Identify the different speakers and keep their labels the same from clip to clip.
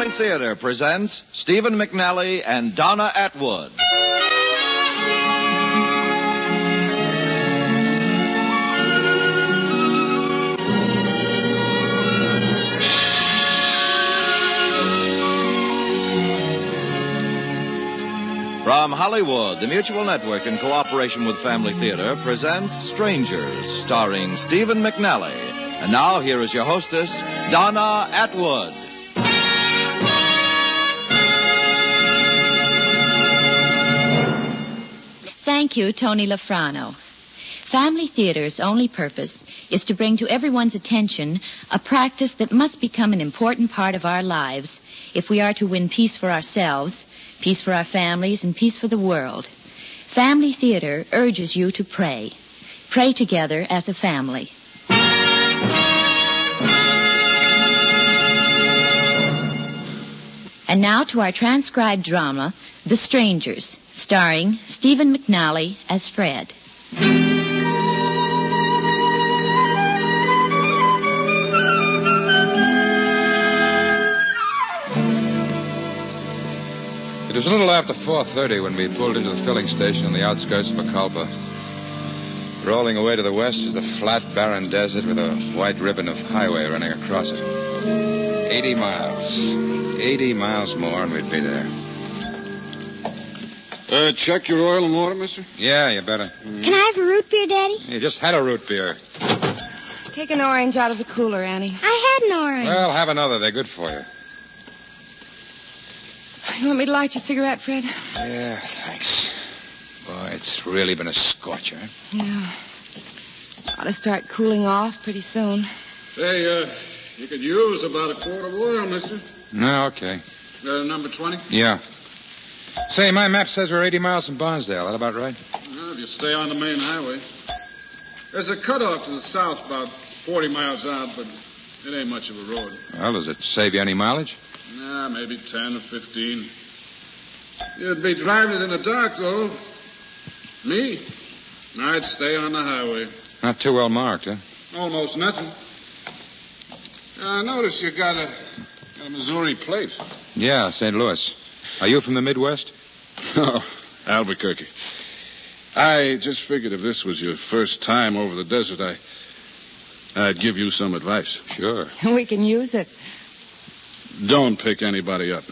Speaker 1: Family Theater presents Stephen McNally and Donna Atwood. From Hollywood, the Mutual Network, in cooperation with Family Theater, presents Strangers, starring Stephen McNally. And now, here is your hostess, Donna Atwood.
Speaker 2: Thank you, Tony Lafrano. Family Theater's only purpose is to bring to everyone's attention a practice that must become an important part of our lives if we are to win peace for ourselves, peace for our families, and peace for the world. Family Theater urges you to pray. Pray together as a family. And now to our transcribed drama, The Strangers, starring Stephen McNally as Fred.
Speaker 3: It was a little after 4:30 when we pulled into the filling station on the outskirts of Acalpa. Rolling away to the west is the flat, barren desert with a white ribbon of highway running across it. 80 miles. 80 miles more and we'd be there.
Speaker 4: Check your oil and water, mister?
Speaker 3: Yeah, you better.
Speaker 5: Can I have a root beer, Daddy?
Speaker 3: You just had a root beer.
Speaker 6: Take an orange out of the cooler, Annie.
Speaker 5: I had an orange.
Speaker 3: Well, have another. They're good for you.
Speaker 6: You want me to light your cigarette, Fred?
Speaker 3: Yeah, thanks. Boy, it's really been a scorcher.
Speaker 6: Yeah. Ought to start cooling off pretty soon.
Speaker 4: Hey, you could use about a quart of oil, mister.
Speaker 3: No, okay.
Speaker 4: Number 20?
Speaker 3: Yeah. Say, my map says we're 80 miles from Barnesdale. That about right?
Speaker 4: Well, if you stay on the main highway. There's a cutoff to the south about 40 miles out, but it ain't much of a road.
Speaker 3: Well, does it save you any mileage?
Speaker 4: Nah, maybe 10 or 15. You'd be driving in the dark, though. Me? I'd stay on the highway.
Speaker 3: Not too well marked, huh?
Speaker 4: Almost nothing. I notice you got a Missouri plate.
Speaker 3: Yeah, St. Louis. Are you from the Midwest?
Speaker 4: Oh, Albuquerque. I just figured if this was your first time over the desert, I'd give you some advice.
Speaker 3: Sure.
Speaker 6: We can use it.
Speaker 4: Don't pick anybody up.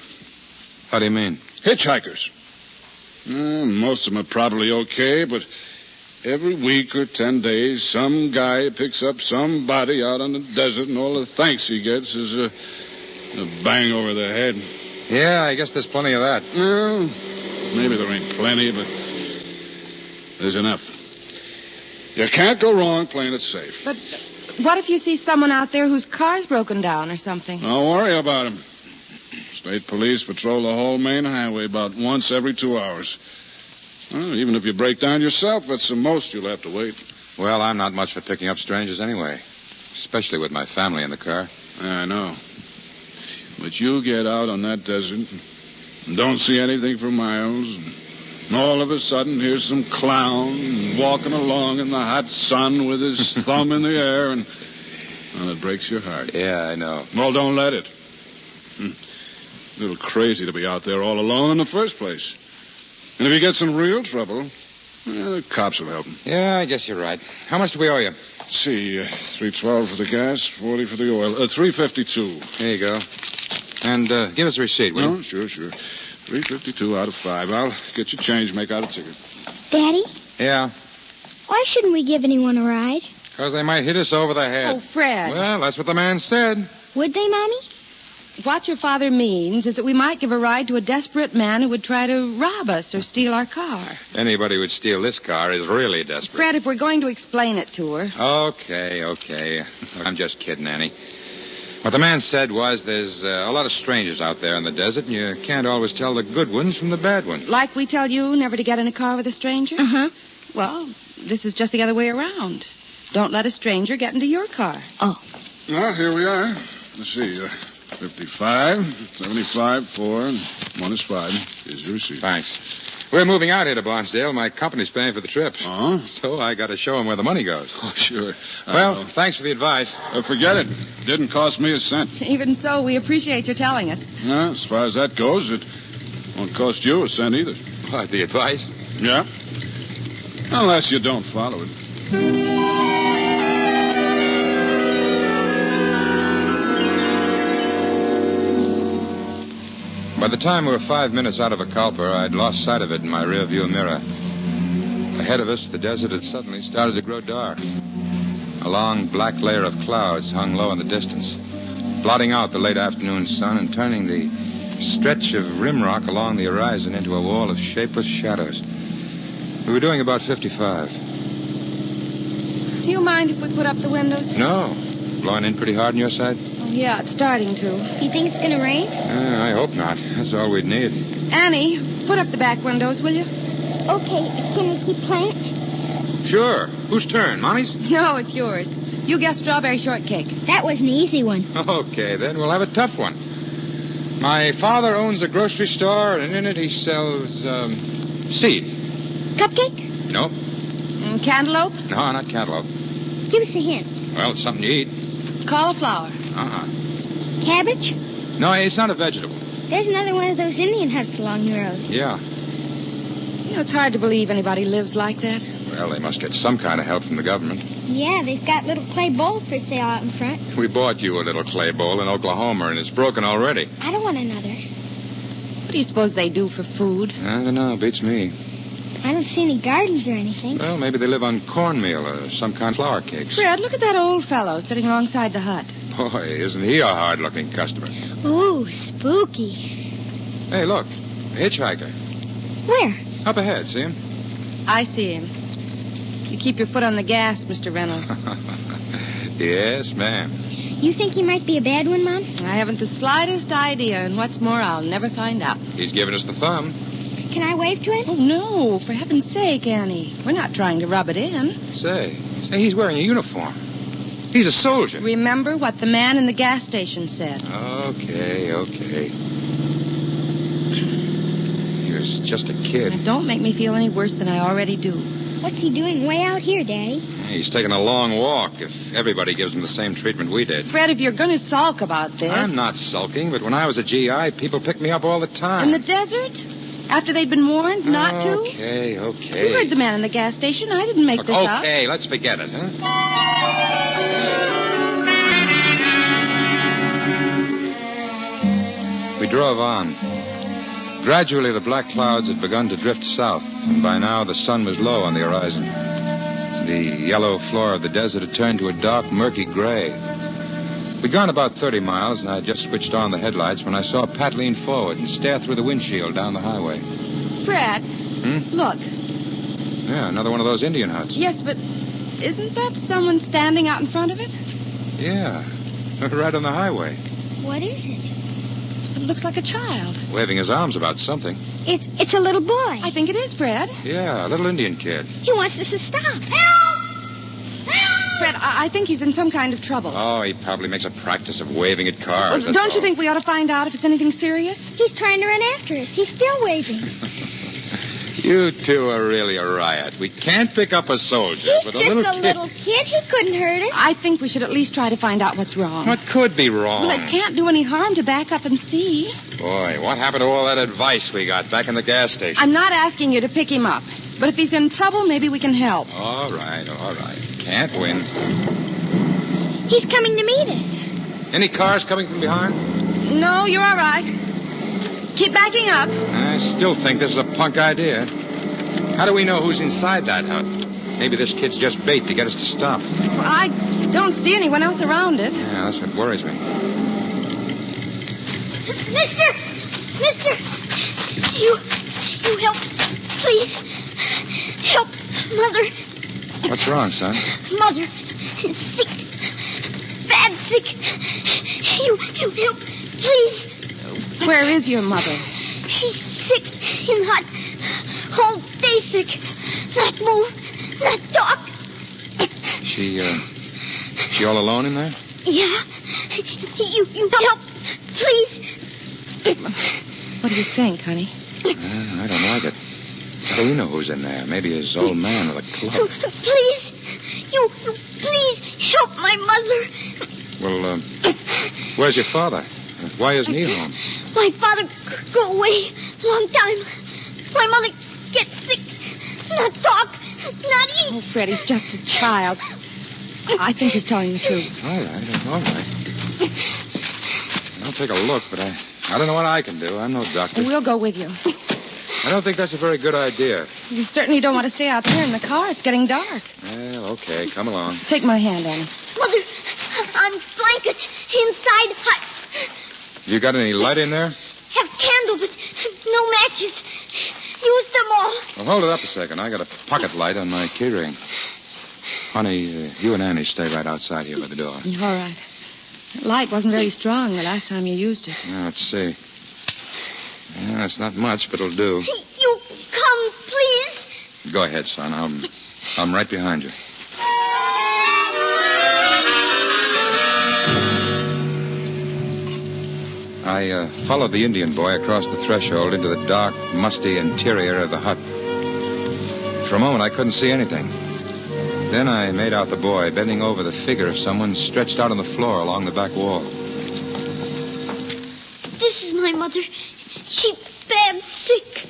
Speaker 3: How do you mean?
Speaker 4: Hitchhikers. Most of them are probably okay, but every week or 10 days, some guy picks up somebody out on the desert, and all the thanks he gets is a bang over the head.
Speaker 3: Yeah, I guess there's plenty of that.
Speaker 4: Well, maybe there ain't plenty, but there's enough. You can't go wrong playing it safe.
Speaker 6: But what if you see someone out there whose car's broken down or something?
Speaker 4: Don't worry about him. State police patrol the whole main highway about once every 2 hours. Well, even if you break down yourself, that's the most you'll have to wait.
Speaker 3: Well, I'm not much for picking up strangers anyway, especially with my family in the car.
Speaker 4: I know. But you get out on that desert and don't see anything for miles, and all of a sudden here's some clown walking along in the hot sun with his thumb in the air, and it breaks your heart.
Speaker 3: Yeah, I know.
Speaker 4: Well, don't let it. A little crazy to be out there all alone in the first place. And if you get some real trouble, the cops will help him.
Speaker 3: Yeah, I guess you're right. How much do we owe you?
Speaker 4: Let's see, $3.12 for the gas, $40 for the oil, $3.52.
Speaker 3: Here you go. And give us a receipt, will you?
Speaker 4: Oh, sure. $3.52 out of 5. I'll get you change, make out a ticket.
Speaker 5: Daddy,
Speaker 3: Yeah,
Speaker 5: why shouldn't we give anyone a ride?
Speaker 3: because they might hit us over the head.
Speaker 6: Oh, Fred.
Speaker 3: Well, that's what the man said.
Speaker 5: Would they, Mommy?
Speaker 6: What your father means is that we might give a ride to a desperate man who would try to rob us or steal our car.
Speaker 3: Anybody who would steal this car is really desperate.
Speaker 6: Fred, if we're going to explain it to her.
Speaker 3: Okay. I'm just kidding, Annie. What the man said was there's a lot of strangers out there in the desert, and you can't always tell the good ones from the bad ones.
Speaker 6: Like we tell you never to get in a car with a stranger?
Speaker 5: Uh-huh.
Speaker 6: Well, this is just the other way around. Don't let a stranger get into your car.
Speaker 5: Oh.
Speaker 4: Well, here we are. Let's see, 55, 75, 4, and 1 is 5. Here's your receipt.
Speaker 3: Thanks. We're moving out here to Barnesdale. My company's paying for the trip.
Speaker 4: Oh?
Speaker 3: So I got to show them where the money goes.
Speaker 4: Oh, sure.
Speaker 3: Well, thanks for the advice.
Speaker 4: Forget it. Didn't cost me a cent.
Speaker 6: Even so, we appreciate your telling us.
Speaker 4: As far as that goes, it won't cost you a cent either.
Speaker 3: What, the advice?
Speaker 4: Yeah? Unless you don't follow it.
Speaker 3: By the time we were 5 minutes out of Acalpa, I'd lost sight of it in my rearview mirror. Ahead of us, the desert had suddenly started to grow dark. A long black layer of clouds hung low in the distance, blotting out the late afternoon sun and turning the stretch of rim rock along the horizon into a wall of shapeless shadows. We were doing about 55.
Speaker 6: Do you mind if we put up the windows?
Speaker 3: No. Blowing in pretty hard on your side?
Speaker 6: Yeah, it's starting to.
Speaker 5: You think it's going to rain?
Speaker 3: I hope not. That's all we'd need.
Speaker 6: Annie, put up the back windows, will you?
Speaker 5: Okay, can we keep playing?
Speaker 3: Sure. Whose turn? Mommy's?
Speaker 6: No, it's yours. You guessed strawberry shortcake.
Speaker 5: That was an easy one.
Speaker 3: Okay, then we'll have a tough one. My father owns a grocery store, and in it he sells, seed.
Speaker 5: Cupcake?
Speaker 3: Nope.
Speaker 6: Cantaloupe?
Speaker 3: No, not cantaloupe.
Speaker 5: Give us a hint.
Speaker 3: Well, it's something you eat.
Speaker 6: Cauliflower.
Speaker 5: Cabbage?
Speaker 3: No, it's not a vegetable.
Speaker 5: There's another one of those Indian huts along the road.
Speaker 3: Yeah.
Speaker 6: You know, it's hard to believe anybody lives like that.
Speaker 3: Well, they must get some kind of help from the government.
Speaker 5: Yeah, they've got little clay bowls for sale out in front.
Speaker 3: We bought you a little clay bowl in Oklahoma, and it's broken already.
Speaker 5: I don't want another.
Speaker 6: What do you suppose they do for food?
Speaker 3: I don't know. Beats me.
Speaker 5: I don't see any gardens or anything.
Speaker 3: Well, maybe they live on cornmeal or some kind of flour cakes.
Speaker 6: Fred, look at that old fellow sitting alongside the hut.
Speaker 3: Boy, isn't he a hard-looking customer.
Speaker 5: Ooh, spooky.
Speaker 3: Hey, look. A hitchhiker.
Speaker 5: Where?
Speaker 3: Up ahead, see him?
Speaker 6: I see him. You keep your foot on the gas, Mr. Reynolds.
Speaker 3: Yes, ma'am.
Speaker 5: You think he might be a bad one, Mom?
Speaker 6: I haven't the slightest idea, and what's more, I'll never find out.
Speaker 3: He's giving us the thumb.
Speaker 5: Can I wave to him?
Speaker 6: Oh, no, for heaven's sake, Annie. We're not trying to rub it in.
Speaker 3: Say, he's wearing a uniform. He's a soldier.
Speaker 6: Remember what the man in the gas station said.
Speaker 3: Okay. He was just a kid.
Speaker 6: And don't make me feel any worse than I already do.
Speaker 5: What's he doing way out here, Daddy?
Speaker 3: He's taking a long walk if everybody gives him the same treatment we did.
Speaker 6: Fred, if you're going to sulk about this...
Speaker 3: I'm not sulking, but when I was a GI, people picked me up all the time.
Speaker 6: In the desert? After they'd been warned not to?
Speaker 3: Okay.
Speaker 6: You heard the man in the gas station. I didn't make this up.
Speaker 3: Okay, let's forget it, huh? We drove on. Gradually, the black clouds had begun to drift south, and by now the sun was low on the horizon. The yellow floor of the desert had turned to a dark, murky gray. We'd gone about 30 miles, and I had just switched on the headlights when I saw Pat lean forward and stare through the windshield down the highway.
Speaker 6: Fred, look.
Speaker 3: Yeah, another one of those Indian huts.
Speaker 6: Yes, but isn't that someone standing out in front of it?
Speaker 3: Yeah, right on the highway.
Speaker 5: What is it?
Speaker 6: It looks like a child.
Speaker 3: Waving his arms about something.
Speaker 5: It's a little boy.
Speaker 6: I think it is, Fred.
Speaker 3: Yeah, a little Indian kid.
Speaker 5: He wants us to stop.
Speaker 6: Fred, I think he's in some kind of trouble.
Speaker 3: Oh, he probably makes a practice of waving at cars.
Speaker 6: Don't you think we ought to find out if it's anything serious?
Speaker 5: He's trying to run after us. He's still waving.
Speaker 3: You two are really a riot. We can't pick up a soldier.
Speaker 5: He's
Speaker 3: but
Speaker 5: just
Speaker 3: a
Speaker 5: little kid. He couldn't hurt us.
Speaker 6: I think we should at least try to find out what's wrong.
Speaker 3: What could be wrong?
Speaker 6: Well, it can't do any harm to back up and see.
Speaker 3: Boy, what happened to all that advice we got back in the gas station?
Speaker 6: I'm not asking you to pick him up. But if he's in trouble, maybe we can help.
Speaker 3: All right. Can't win.
Speaker 5: He's coming to meet us.
Speaker 3: Any cars coming from behind?
Speaker 6: No, you're all right. Keep backing up.
Speaker 3: I still think this is a punk idea. How do we know who's inside that hut? Maybe this kid's just bait to get us to stop.
Speaker 6: Well, I don't see anyone else around it.
Speaker 3: Yeah, that's what worries me.
Speaker 5: Mister! You help. Please. Help. Mother.
Speaker 3: What's wrong, son?
Speaker 5: Mother is sick. Bad sick. You help. Please.
Speaker 6: Where is your mother?
Speaker 5: She's sick in the hut. Whole day sick. Not move. Not talk.
Speaker 3: She all alone in there?
Speaker 5: Yeah. You help. Please.
Speaker 6: What do you think, honey?
Speaker 3: I don't like it. How do we know who's in there? Maybe his old man with a club.
Speaker 5: Please. You please help my mother.
Speaker 3: Well, where's your father? Why isn't he home?
Speaker 5: My father go away long time. My mother get sick. Not talk. Not eat.
Speaker 6: Oh, Fred, he's just a child. I think he's telling the truth.
Speaker 3: All right. I'll take a look, but I don't know what I can do. I'm no doctor.
Speaker 6: We'll go with you.
Speaker 3: I don't think that's a very good idea.
Speaker 6: You certainly don't want to stay out there in the car. It's getting dark.
Speaker 3: Well, okay. Come along.
Speaker 6: Take my hand, Annie.
Speaker 5: Mother, on blanket inside hut.
Speaker 3: You got any light in there?
Speaker 5: Have candle, but no matches. Use them all.
Speaker 3: Well, hold it up a second. I got a pocket light on my keyring. Honey, you and Annie stay right outside here by the door.
Speaker 6: All right. The light wasn't very strong the last time you used it.
Speaker 3: Now, let's see. Yeah, it's not much, but it'll do.
Speaker 5: You come, please.
Speaker 3: Go ahead, son. I'm right behind you. I followed the Indian boy across the threshold into the dark, musty interior of the hut. For a moment, I couldn't see anything. Then I made out the boy bending over the figure of someone stretched out on the floor along the back wall.
Speaker 5: This is my mother. She bad sick.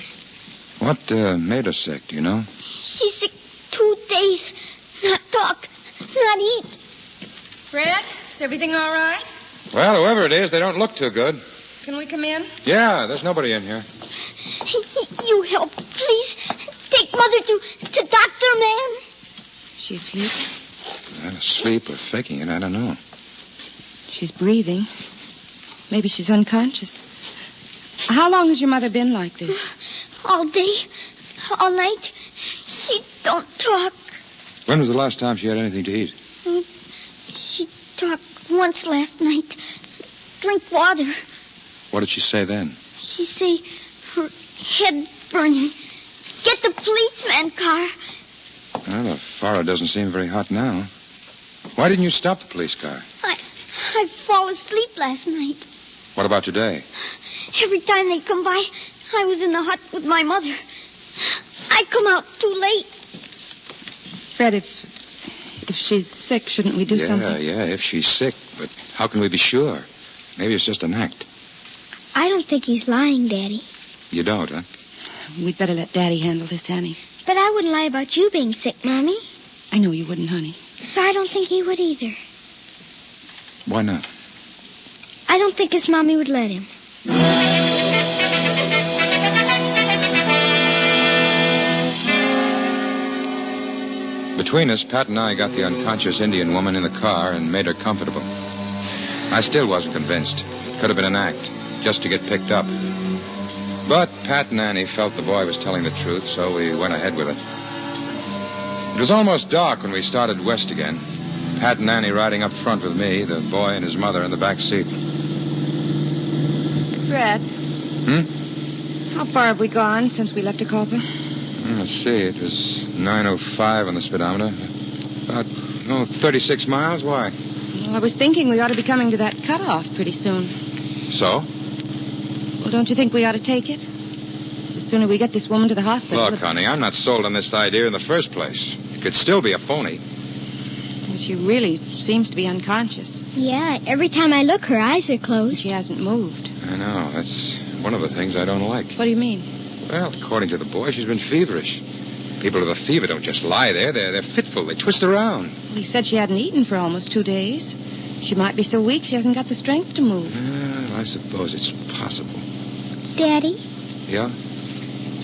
Speaker 3: What made her sick, do you know?
Speaker 5: She's sick 2 days. Not talk. Not eat.
Speaker 6: Fred, is everything all right?
Speaker 3: Well, whoever it is, they don't look too good.
Speaker 6: Can we come in?
Speaker 3: Yeah, there's nobody in here.
Speaker 5: You help, please. Take mother to doctor, man.
Speaker 6: She's asleep.
Speaker 3: Well, asleep or faking it, I don't know.
Speaker 6: She's breathing. Maybe she's unconscious. How long has your mother been like this?
Speaker 5: All day. All night. She don't talk.
Speaker 3: When was the last time she had anything to eat?
Speaker 5: She talked once last night. Drink water.
Speaker 3: What did she say then?
Speaker 5: She say her head burning. Get the policeman car.
Speaker 3: Well, the fire doesn't seem very hot now. Why didn't you stop the police car?
Speaker 5: I fall asleep last night.
Speaker 3: What about today?
Speaker 5: Every time they come by, I was in the hut with my mother. I come out too late.
Speaker 6: Fred, if she's sick, shouldn't we do something?
Speaker 3: Yeah, if she's sick. But how can we be sure? Maybe it's just an act.
Speaker 5: I don't think he's lying, Daddy.
Speaker 3: You don't, huh?
Speaker 6: We'd better let Daddy handle this, Annie.
Speaker 5: But I wouldn't lie about you being sick, Mommy.
Speaker 6: I know you wouldn't, honey.
Speaker 5: So I don't think he would either.
Speaker 3: Why not?
Speaker 5: I don't think his Mommy would let him.
Speaker 3: Between us, Pat and I got the unconscious Indian woman in the car and made her comfortable. I still wasn't convinced. It could have been an act, just to get picked up. But Pat and Annie felt the boy was telling the truth, so we went ahead with it. It was almost dark when we started west again. Pat and Annie riding up front with me, the boy and his mother in the back seat.
Speaker 6: Fred. How far have we gone since we left Acolpa?
Speaker 3: Let's see. It was 9:05 on the speedometer. About, 36 miles. Why?
Speaker 6: Well, I was thinking we ought to be coming to that cutoff pretty soon.
Speaker 3: So?
Speaker 6: Well, don't you think we ought to take it? The sooner we get this woman to the hospital...
Speaker 3: Look, honey, I'm not sold on this idea in the first place. It could still be a phony.
Speaker 6: Well, she really seems to be unconscious.
Speaker 5: Yeah, every time I look, her eyes are closed.
Speaker 6: She hasn't moved.
Speaker 3: I know. That's one of the things I don't like.
Speaker 6: What do you mean?
Speaker 3: Well, according to the boy, she's been feverish. People with a fever don't just lie there. They're fitful. They twist around.
Speaker 6: Well, he said she hadn't eaten for almost 2 days. She might be so weak she hasn't got the strength to move.
Speaker 3: Well, I suppose it's possible.
Speaker 5: Daddy?
Speaker 3: Yeah?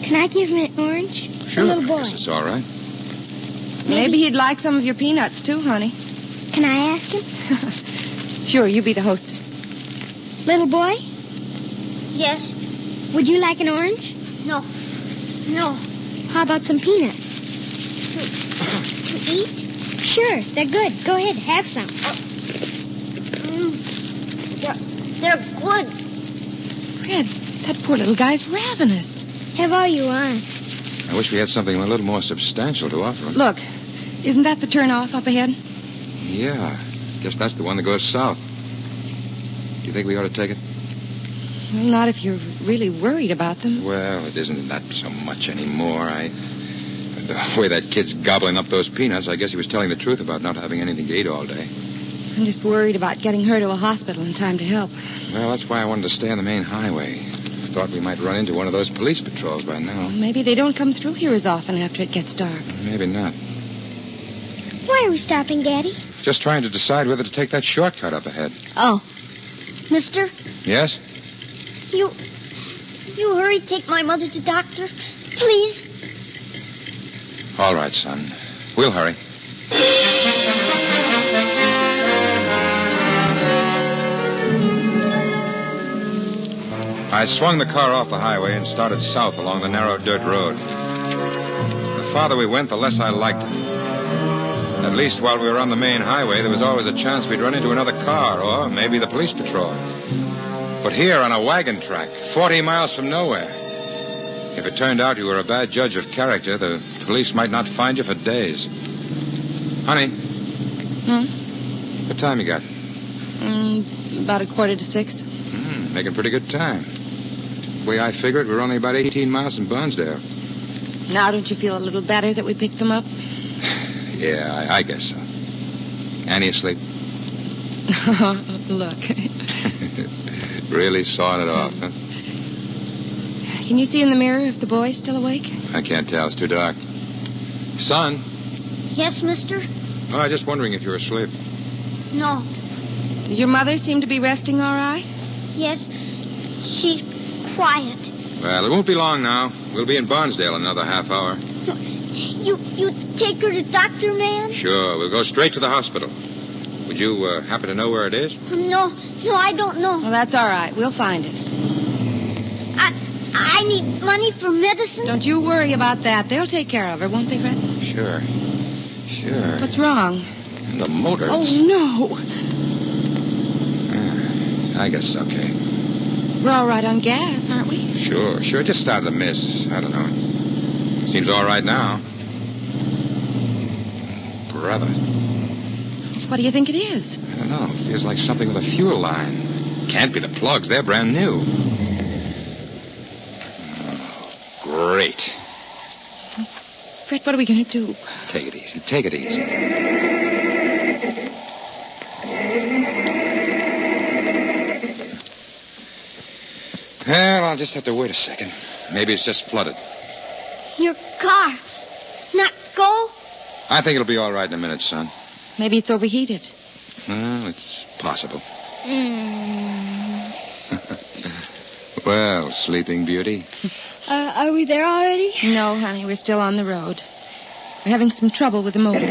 Speaker 5: Can I give him an orange?
Speaker 3: Sure.
Speaker 5: A little boy.
Speaker 3: I guess it's all right.
Speaker 6: Maybe he'd like some of your peanuts, too, honey.
Speaker 5: Can I ask him?
Speaker 6: Sure, you be the hostess.
Speaker 5: Little boy? Yes. Would you like an orange? No. How about some peanuts? To eat? Sure, they're good. Go ahead, have some. They're good.
Speaker 6: Fred, that poor little guy's ravenous.
Speaker 5: Have all you want.
Speaker 3: I wish we had something a little more substantial to offer him.
Speaker 6: Look, isn't that the turnoff up ahead?
Speaker 3: Yeah. Guess that's the one that goes south. Do you think we ought to take it?
Speaker 6: Not if you're really worried about them.
Speaker 3: Well, it isn't that so much anymore. The way that kid's gobbling up those peanuts, I guess he was telling the truth about not having anything to eat all day.
Speaker 6: I'm just worried about getting her to a hospital in time to help.
Speaker 3: Well, that's why I wanted to stay on the main highway. Thought we might run into one of those police patrols by now.
Speaker 6: Maybe they don't come through here as often after it gets dark.
Speaker 3: Maybe not.
Speaker 5: Why are we stopping, Daddy?
Speaker 3: Just trying to decide whether to take that shortcut up ahead.
Speaker 5: Oh. Mister?
Speaker 3: Yes?
Speaker 5: You hurry, take my mother to doctor, please.
Speaker 3: All right, son. We'll hurry. I swung the car off the highway and started south along the narrow dirt road. The farther we went, the less I liked it. At least while we were on the main highway, there was always a chance we'd run into another car or maybe the police patrol. But here on a wagon track, 40 miles from nowhere, if it turned out you were a bad judge of character, the police might not find you for days. Honey. What time you got?
Speaker 6: About 5:45.
Speaker 3: Making pretty good time. The way I figured, we're only about 18 miles from Barnsdale.
Speaker 6: Now don't you feel a little better that we picked them up?
Speaker 3: Yeah, I guess so. Annie asleep?
Speaker 6: Look.
Speaker 3: Really sawing it off, huh?
Speaker 6: Can you see in the mirror if the boy's still awake?
Speaker 3: I can't tell. It's too dark. Son?
Speaker 5: Yes, mister?
Speaker 3: Oh, I was just wondering if you were asleep.
Speaker 5: No.
Speaker 6: Does your mother seem to be resting all right?
Speaker 5: Yes. She's quiet.
Speaker 3: Well, it won't be long now. We'll be in Barnsdale in another half hour.
Speaker 5: You take her to Dr. Man?
Speaker 3: Sure. We'll go straight to the hospital. Would you happen to know where it is?
Speaker 5: No, I don't know.
Speaker 6: Well, that's all right. We'll find it.
Speaker 5: I need money for medicine.
Speaker 6: Don't you worry about that. They'll take care of her, won't they, Fred?
Speaker 3: Sure.
Speaker 6: What's wrong?
Speaker 3: The motor.
Speaker 6: Oh, no.
Speaker 3: I guess it's okay.
Speaker 6: We're all right on gas, aren't we?
Speaker 3: Sure. Just started to miss. I don't know. Seems all right now. Brother.
Speaker 6: What do you think it is?
Speaker 3: I don't know. Feels like something with a fuel line. Can't be the plugs. They're brand new. Oh, great.
Speaker 6: Fred, what are we going to do?
Speaker 3: Take it easy. Well, I'll just have to wait a second. Maybe it's just flooded.
Speaker 5: Your car. Not go?
Speaker 3: I think it'll be all right in a minute, son.
Speaker 6: Maybe it's overheated.
Speaker 3: Well, it's possible. Well, Sleeping Beauty.
Speaker 5: Are we there already?
Speaker 6: No, honey, we're still on the road. We're having some trouble with the motor.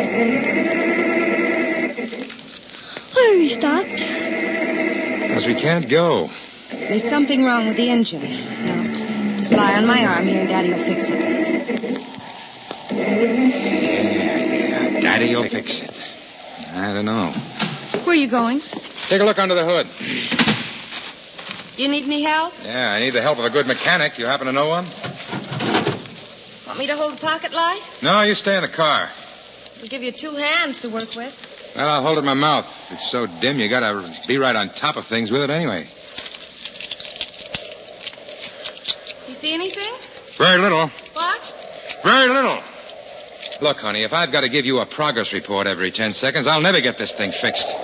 Speaker 5: Why are we stopped?
Speaker 3: Because we can't go.
Speaker 6: There's something wrong with the engine. Now, just lie on my arm here and Daddy will fix it.
Speaker 3: Yeah, Daddy will fix it. I don't know.
Speaker 6: Where are you going?
Speaker 3: Take a look under the hood.
Speaker 6: Do you need any help?
Speaker 3: Yeah, I need the help of a good mechanic. You happen to know one?
Speaker 6: Want me to hold the pocket light?
Speaker 3: No, you stay in the car.
Speaker 6: I'll give you 2 hands to work with.
Speaker 3: Well, I'll hold it in my mouth. It's so dim, you gotta be right on top of things with it anyway.
Speaker 6: You see anything?
Speaker 3: Very little.
Speaker 6: What?
Speaker 3: Very little. Look, honey, if I've got to give you a progress report every 10 seconds, I'll never get this thing fixed.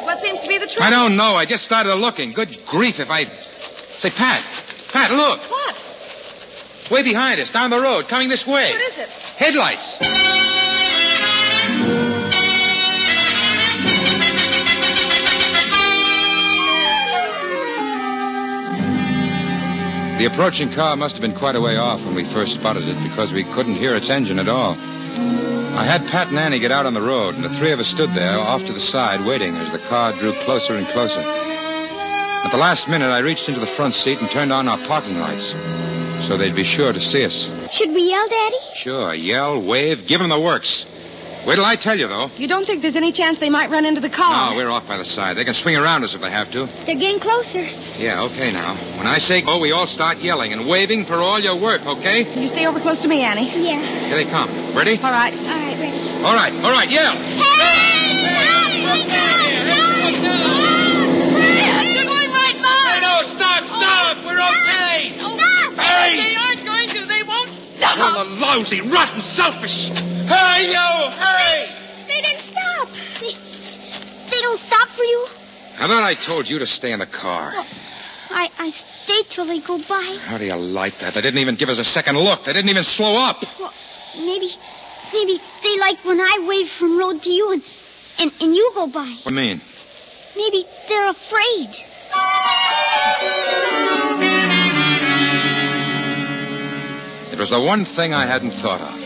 Speaker 6: What seems to be the trouble?
Speaker 3: I don't know. I just started looking. Good grief, if I... Say, Pat, look.
Speaker 6: What?
Speaker 3: Way behind us, down the road, coming this way.
Speaker 6: What is it?
Speaker 3: Headlights. The approaching car must have been quite a way off when we first spotted it because we couldn't hear its engine at all. I had Pat and Annie get out on the road, and the 3 of us stood there off to the side waiting as the car drew closer and closer. At the last minute, I reached into the front seat and turned on our parking lights so they'd be sure to see us.
Speaker 5: Should we yell, Daddy?
Speaker 3: Sure, yell, wave, give them the works. Wait till I tell you, though.
Speaker 6: You don't think there's any chance they might run into the car?
Speaker 3: No, we're off by the side. They can swing around us if they have to.
Speaker 5: They're getting closer.
Speaker 3: Yeah, okay now. When I say go, we all start yelling and waving for all your work, okay?
Speaker 6: You stay over close to me, Annie.
Speaker 5: Yeah.
Speaker 3: Here they come. Ready?
Speaker 6: All right.
Speaker 5: All right, ready.
Speaker 3: All right, yell.
Speaker 6: You're going right by.
Speaker 3: No, stop. We're Oh, the lousy, rotten, selfish. Hey, you! Hey!
Speaker 5: They didn't stop. They don't stop for you?
Speaker 3: I thought I told you to stay in the car.
Speaker 5: Well, I stayed till they go by.
Speaker 3: How do you like that? They didn't even give us a second look. They didn't even slow up.
Speaker 5: Well, maybe they like when I wave from road to you and you go by.
Speaker 3: What do you mean?
Speaker 5: Maybe they're afraid.
Speaker 3: It was the one thing I hadn't thought of.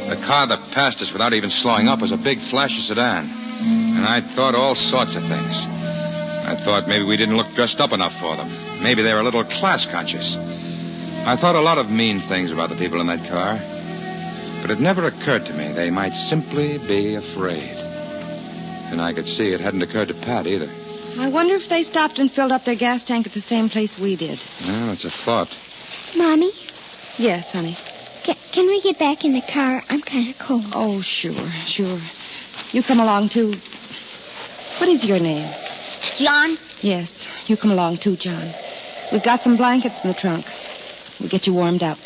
Speaker 3: The car that passed us without even slowing up was a big, flashy sedan. And I'd thought all sorts of things. I thought maybe we didn't look dressed up enough for them. Maybe they were a little class conscious. I thought a lot of mean things about the people in that car. But it never occurred to me they might simply be afraid. And I could see it hadn't occurred to Pat either.
Speaker 6: I wonder if they stopped and filled up their gas tank at the same place we did.
Speaker 3: Well, it's a thought.
Speaker 5: Mommy?
Speaker 6: Yes, honey.
Speaker 5: Can we get back in the car? I'm kind of cold.
Speaker 6: Oh, sure. You come along, too. What is your name?
Speaker 5: John?
Speaker 6: Yes, you come along, too, John. We've got some blankets in the trunk. We'll get you warmed up.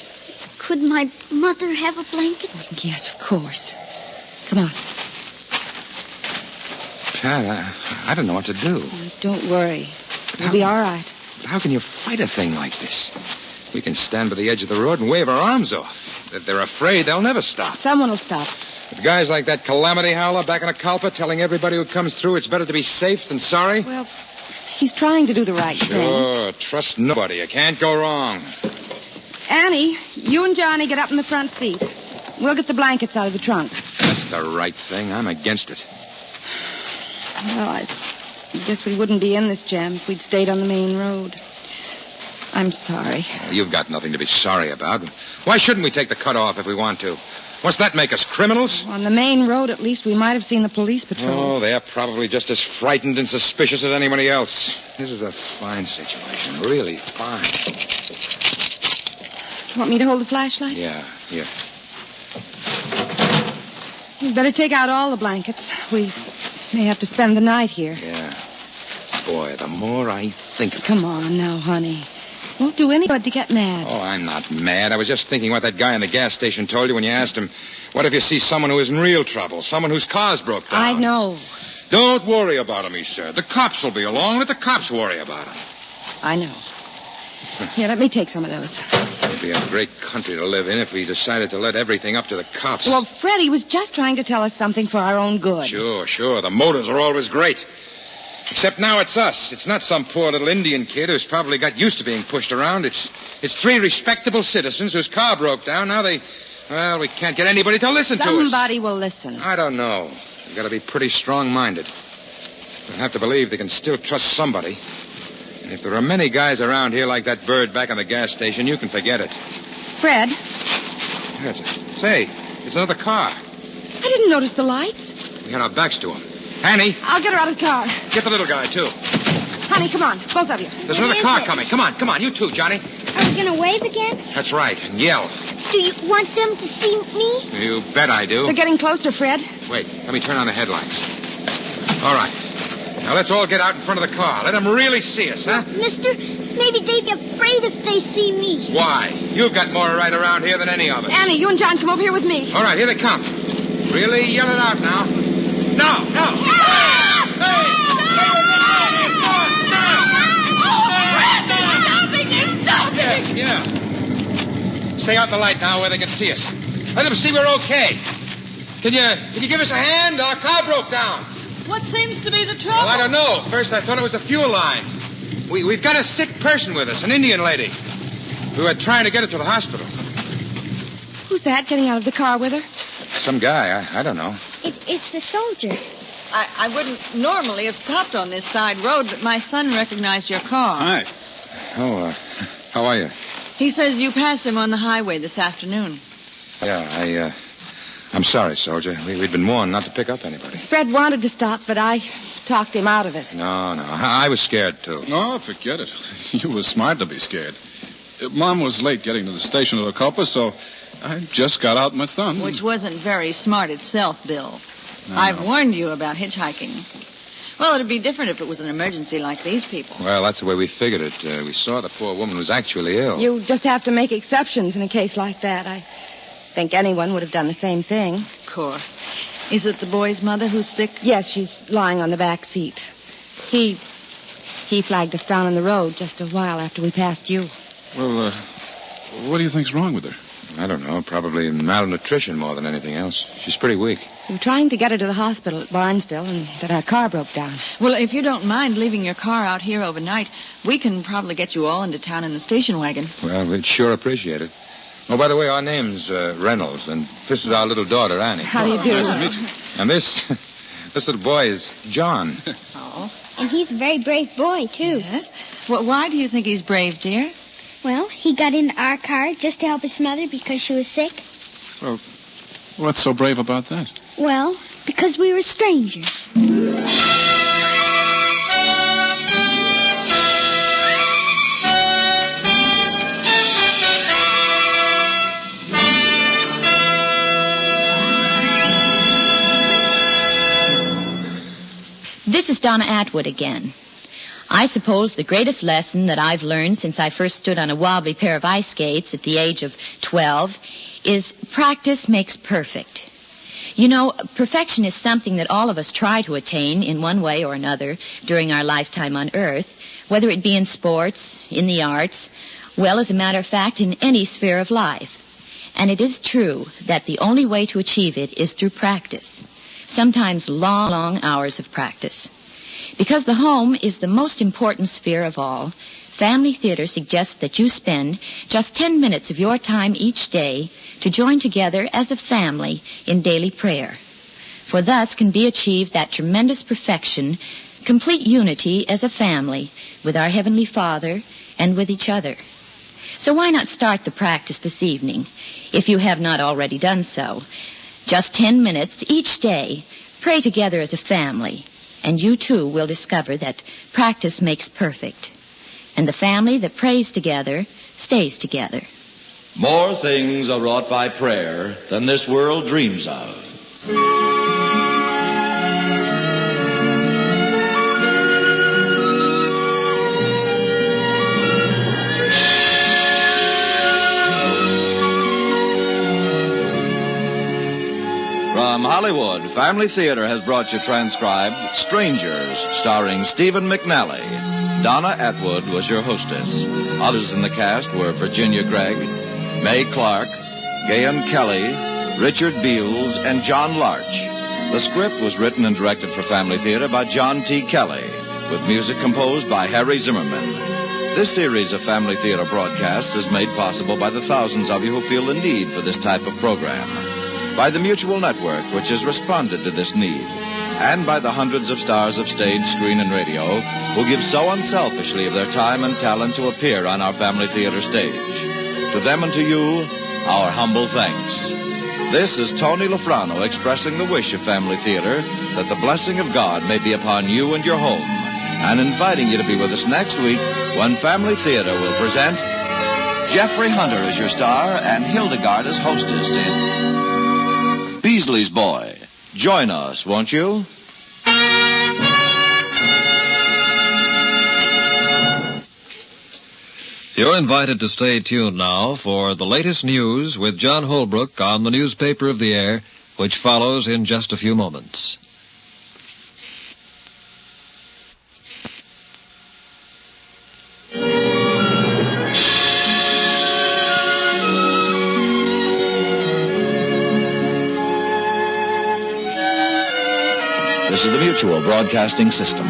Speaker 5: Could my mother have a blanket?
Speaker 6: Yes, of course. Come on.
Speaker 3: Pat, I don't know what to do.
Speaker 6: Don't worry. We'll be all right.
Speaker 3: How can you fight a thing like this? We can stand by the edge of the road and wave our arms off. If they're afraid, they'll never stop.
Speaker 6: Someone will stop.
Speaker 3: With guys like that calamity howler back in a Kalpa telling everybody who comes through it's better to be safe than sorry?
Speaker 6: Well, he's trying to do the right thing.
Speaker 3: Sure, trust nobody. You can't go wrong.
Speaker 6: Annie, you and Johnny get up in the front seat. We'll get the blankets out of the trunk.
Speaker 3: That's the right thing. I'm against it.
Speaker 6: Well, I guess we wouldn't be in this jam if we'd stayed on the main road. I'm sorry.
Speaker 3: Well, you've got nothing to be sorry about. Why shouldn't we take the cut off if we want to? What's that make us, criminals?
Speaker 6: On the main road, at least, we might have seen the police patrol.
Speaker 3: Oh, they're probably just as frightened and suspicious as anybody else. This is a fine situation. Really fine.
Speaker 6: Want me to hold the flashlight?
Speaker 3: Yeah, here.
Speaker 6: You'd better take out all the blankets. We may have to spend the night here.
Speaker 3: Yeah. Boy, the more I think of it.
Speaker 6: Come on now, honey. Won't do any good to get mad.
Speaker 3: Oh, I'm not mad. I was just thinking what that guy in the gas station told you when you asked him, what if you see someone who is in real trouble, someone whose car's broke down?
Speaker 6: I know.
Speaker 3: Don't worry about him, he said. The cops will be along. Let the cops worry about him.
Speaker 6: I know. Here, let me take some of those.
Speaker 3: It'd be a great country to live in if we decided to let everything up to the cops.
Speaker 6: Well, Freddie was just trying to tell us something for our own good.
Speaker 3: Sure. The motives are always great. Except now it's us. It's not some poor little Indian kid who's probably got used to being pushed around. It's three respectable citizens whose car broke down. Now we can't get anybody to listen to us.
Speaker 6: Somebody will listen.
Speaker 3: I don't know. You've got to be pretty strong-minded. You'll have to believe they can still trust somebody. And if there are many guys around here like that bird back in the gas station, you can forget it.
Speaker 6: Fred?
Speaker 3: Say, it's another car.
Speaker 6: I didn't notice the lights.
Speaker 3: We had our backs to them. Annie.
Speaker 6: I'll get her out of the car.
Speaker 3: Get the little guy, too.
Speaker 6: Honey, come on, both of you.
Speaker 3: There's another car coming. Come on, you too, Johnny.
Speaker 5: Are we going to wave again?
Speaker 3: That's right, and yell.
Speaker 5: Do you want them to see me?
Speaker 3: You bet I do.
Speaker 6: They're getting closer, Fred.
Speaker 3: Wait, let me turn on the headlights. All right. Now let's all get out in front of the car. Let them really see us, huh?
Speaker 5: Mister, maybe they'd be afraid if they see me.
Speaker 3: Why? You've got more right around here than any of us.
Speaker 6: Annie, you and John come over here with me.
Speaker 3: All right, here they come. Really yell it out now. No. Yeah. Stay out in the light now where they can see us. Let them see we're okay. Can you give us a hand? Our car broke down.
Speaker 7: What seems to be the trouble?
Speaker 3: Well, I don't know. First I thought it was the fuel line. We've got a sick person with us, an Indian lady. We were trying to get her to the hospital.
Speaker 6: Who's that getting out of the car with her?
Speaker 3: Some guy. I don't know.
Speaker 5: It's the soldier.
Speaker 7: I wouldn't normally have stopped on this side road, but my son recognized your car.
Speaker 4: Hi.
Speaker 3: Oh, how are you?
Speaker 7: He says you passed him on the highway this afternoon.
Speaker 3: Yeah, I'm sorry, soldier. We'd been warned not to pick up anybody.
Speaker 6: Fred wanted to stop, but I talked him out of it.
Speaker 3: No. I was scared, too.
Speaker 4: No, forget it. You were smart to be scared. Mom was late getting to the station of the Culpa, so I just got out my thumb.
Speaker 7: Which wasn't very smart itself, Bill.
Speaker 3: No.
Speaker 7: I've warned you about hitchhiking. Well, it'd be different if it was an emergency like these people.
Speaker 3: Well, that's the way we figured it. We saw the poor woman was actually ill.
Speaker 6: You just have to make exceptions in a case like that. I think anyone would have done the same thing.
Speaker 7: Of course. Is it the boy's mother who's sick?
Speaker 6: Yes, she's lying on the back seat. He flagged us down on the road just a while after we passed you.
Speaker 4: Well, what do you think's wrong with her?
Speaker 3: I don't know. Probably malnutrition more than anything else. She's pretty weak.
Speaker 6: We were trying to get her to the hospital at Barnesdale, and then our car broke down.
Speaker 7: Well, if you don't mind leaving your car out here overnight, we can probably get you all into town in the station wagon.
Speaker 3: Well, we'd sure appreciate it. Oh, by the way, our name's Reynolds, and this is our little daughter, Annie.
Speaker 6: How do you do?
Speaker 4: Nice to meet you.
Speaker 3: And this little boy is John.
Speaker 7: Oh.
Speaker 5: And he's a very brave boy, too.
Speaker 7: Yes? Well, why do you think he's brave, dear?
Speaker 5: Well, he got into our car just to help his mother because she was sick.
Speaker 4: Well, what's so brave about that?
Speaker 5: Well, because we were strangers.
Speaker 2: This is Donna Atwood again. I suppose the greatest lesson that I've learned since I first stood on a wobbly pair of ice skates at the age of 12 is practice makes perfect. You know, perfection is something that all of us try to attain in one way or another during our lifetime on Earth, whether it be in sports, in the arts, well, as a matter of fact, in any sphere of life. And it is true that the only way to achieve it is through practice, sometimes long, long hours of practice. Because the home is the most important sphere of all, Family Theater suggests that you spend just 10 minutes of your time each day to join together as a family in daily prayer. For thus can be achieved that tremendous perfection, complete unity as a family with our Heavenly Father and with each other. So why not start the practice this evening, if you have not already done so? Just 10 minutes each day, pray together as a family, and you too will discover that practice makes perfect. And the family that prays together stays together.
Speaker 1: More things are wrought by prayer than this world dreams of. From Hollywood, Family Theater has brought you transcribed Strangers, starring Stephen McNally. Donna Atwood was your hostess. Others in the cast were Virginia Gregg, Mae Clark, Gayan Kelly, Richard Beals, and John Larch. The script was written and directed for Family Theater by John T. Kelly, with music composed by Harry Zimmerman. This series of Family Theater broadcasts is made possible by the thousands of you who feel the need for this type of program, by the Mutual Network, which has responded to this need, and by the hundreds of stars of stage, screen, and radio who give so unselfishly of their time and talent to appear on our Family Theater stage. To them and to you, our humble thanks. This is Tony Lafrano expressing the wish of Family Theater that the blessing of God may be upon you and your home, and inviting you to be with us next week when Family Theater will present Jeffrey Hunter as your star and Hildegard as hostess in Beasley's Boy. Join us, won't you?
Speaker 8: You're invited to stay tuned now for the latest news with John Holbrook on the newspaper of the air, which follows in just a few moments.
Speaker 1: This is the Mutual Broadcasting System.